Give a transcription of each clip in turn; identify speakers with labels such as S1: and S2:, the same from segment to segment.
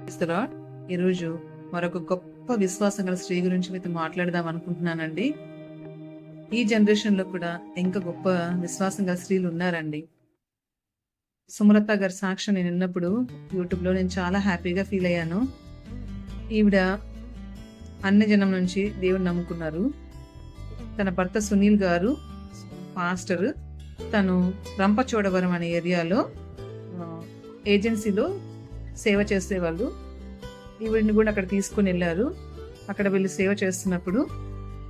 S1: క్రీస్తులా ఈరోజు మరొక గొప్ప విశ్వాసం గల స్త్రీ గురించి మీతో మాట్లాడదాం అనుకుంటున్నానండి. ఈ జనరేషన్ లో కూడా ఇంకా గొప్ప విశ్వాసం గల స్త్రీలు ఉన్నారండి. సుమలత గారి సాక్ష్యం నేను విన్నప్పుడు యూట్యూబ్ లో నేను చాలా హ్యాపీగా ఫీల్ అయ్యాను. ఈవిడ అన్ని జనం నుంచి దేవుని నమ్ముకున్నారు. తన భర్త సునీల్ గారు పాస్టర్, తను రంపచోడవరం అనే ఏరియాలో ఏజెన్సీలో సేవ చేసేవాళ్ళు. ఈవిడిని కూడా అక్కడ తీసుకుని వెళ్ళారు. అక్కడ వీళ్ళు సేవ చేస్తున్నప్పుడు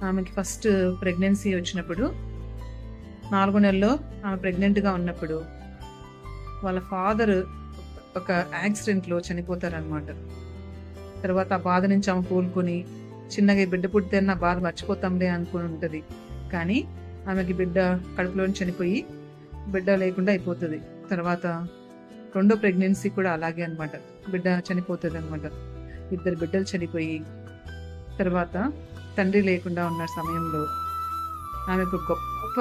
S1: ఆమెకి ఫస్ట్ ప్రెగ్నెన్సీ వచ్చినప్పుడు 4 నెలల్లో ఆమె ప్రెగ్నెంట్గా ఉన్నప్పుడు వాళ్ళ ఫాదర్ ఒక యాక్సిడెంట్లో చనిపోతారనమాట. తర్వాత ఆ బాధ నుంచి ఆమె కోలుకొని చిన్నగా బిడ్డ పుడితే నా బాధ మర్చిపోతాంలే అనుకుని ఉంటుంది. కానీ ఆమెకి బిడ్డ కడుపులో చనిపోయి బిడ్డ లేకుండా అయిపోతుంది. తర్వాత 2వ ప్రెగ్నెన్సీ కూడా అలాగే అనమాట, బిడ్డ చనిపోతుంది అనమాట. 2 బిడ్డలు చనిపోయి తర్వాత తండ్రి లేకుండా ఉన్న సమయంలో ఆమెకు గొప్ప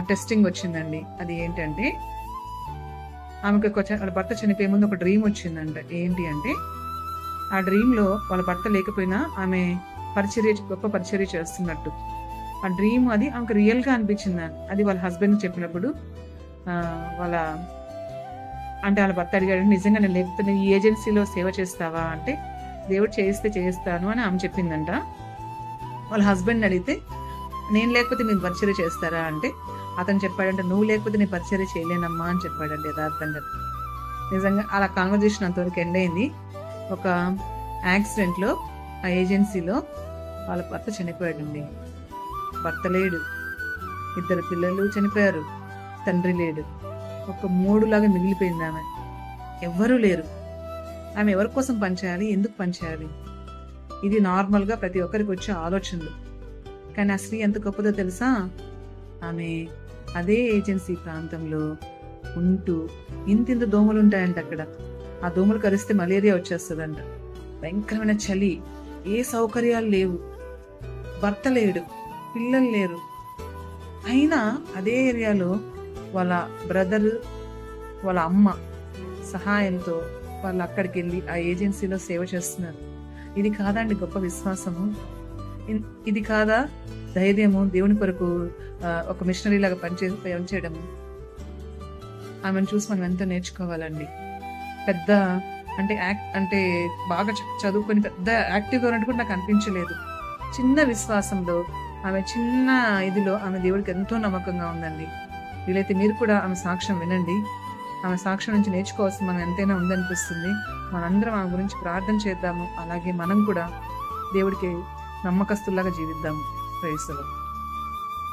S1: టెస్టింగ్ వచ్చిందండి. అది ఏంటంటే ఆమెకు వాళ్ళ భర్త చనిపోయే ముందు ఒక డ్రీమ్ వచ్చిందంట. ఏంటి అంటే ఆ డ్రీమ్లో వాళ్ళ భర్త లేకపోయినా ఆమె గొప్ప పరిచర్య చేస్తున్నట్టు ఆ డ్రీమ్ అది ఆమెకు రియల్గా అనిపించింది. అది వాళ్ళ హస్బెండ్ చెప్పినప్పుడు వాళ్ళ భర్త అడిగాడు, నిజంగా నేను లేకపోతే ఈ ఏజెన్సీలో సేవ చేస్తావా అంటే, దేవుడు చేయిస్తే చేస్తాను అని ఆమె చెప్పిందంట. వాళ్ళ హస్బెండ్ అడిగితే, నేను లేకపోతే మీరు పరిచర్య చేస్తారా అంటే అతను చెప్పాడంటే, నువ్వు లేకపోతే నేను పరిచర్య చేయలేనమ్మా అని చెప్పాడంటే యథార్థంగా. నిజంగా అలా కాన్వర్జేషన్ అంతవరకు ఎండ్ అయింది. ఒక యాక్సిడెంట్లో ఆ ఏజెన్సీలో వాళ్ళ భర్త చనిపోయాడండి. భర్త లేడు, 2 పిల్లలు చనిపోయారు, తండ్రి లేడు. ఒక 3 లాగా మిగిలిపోయింది ఆమె. ఎవ్వరూ లేరు. ఆమె ఎవరి కోసం పనిచేయాలి, ఎందుకు పనిచేయాలి? ఇది నార్మల్గా ప్రతి ఒక్కరికి వచ్చే ఆలోచనలు. కానీ ఆ స్త్రీ ఎంత గొప్పదో తెలుసా? ఆమె అదే ఏజెన్సీ ప్రాంతంలో ఉంటూ ఇంత దోమలు ఉంటాయంట అక్కడ. ఆ దోమలు కరిస్తే మలేరియా వచ్చేస్తుందంట. భయంకరమైన చలి, ఏ సౌకర్యాలు లేవు, భర్త లేడు, పిల్లలు లేరు. అయినా అదే ఏరియాలో వాళ్ళ బ్రదరు, వాళ్ళ అమ్మ సహాయంతో వాళ్ళు అక్కడికి వెళ్ళి ఆ ఏజెన్సీలో సేవ చేస్తున్నారు. ఇది కాదండి గొప్ప విశ్వాసము? ఇది కాదా ధైర్యము? దేవుని కొరకు ఒక మిషనరీ లాగా పనిచేయడము. ఆమెను చూసి మనం ఎంతో నేర్చుకోవాలండి. పెద్ద అంటే బాగా చదువుకొని పెద్ద యాక్టివ్గా ఉన్నట్టు కూడా నాకు అనిపించలేదు. చిన్న విశ్వాసంలో ఆమె చిన్న ఇదిలో ఆమె దేవుడికి ఎంతో నమ్మకంగా ఉందండి. వీలైతే మీరు కూడా ఆమె సాక్ష్యం వినండి. ఆమె సాక్ష్యం నుంచి నేర్చుకోవాల్సిన మనం ఎంతైనా ఉందనిపిస్తుంది. మనందరం ఆమె గురించి ప్రార్థన చేద్దాము. అలాగే మనం కూడా దేవుడికి నమ్మకస్తులాగా జీవిద్దాము. Praise the lord.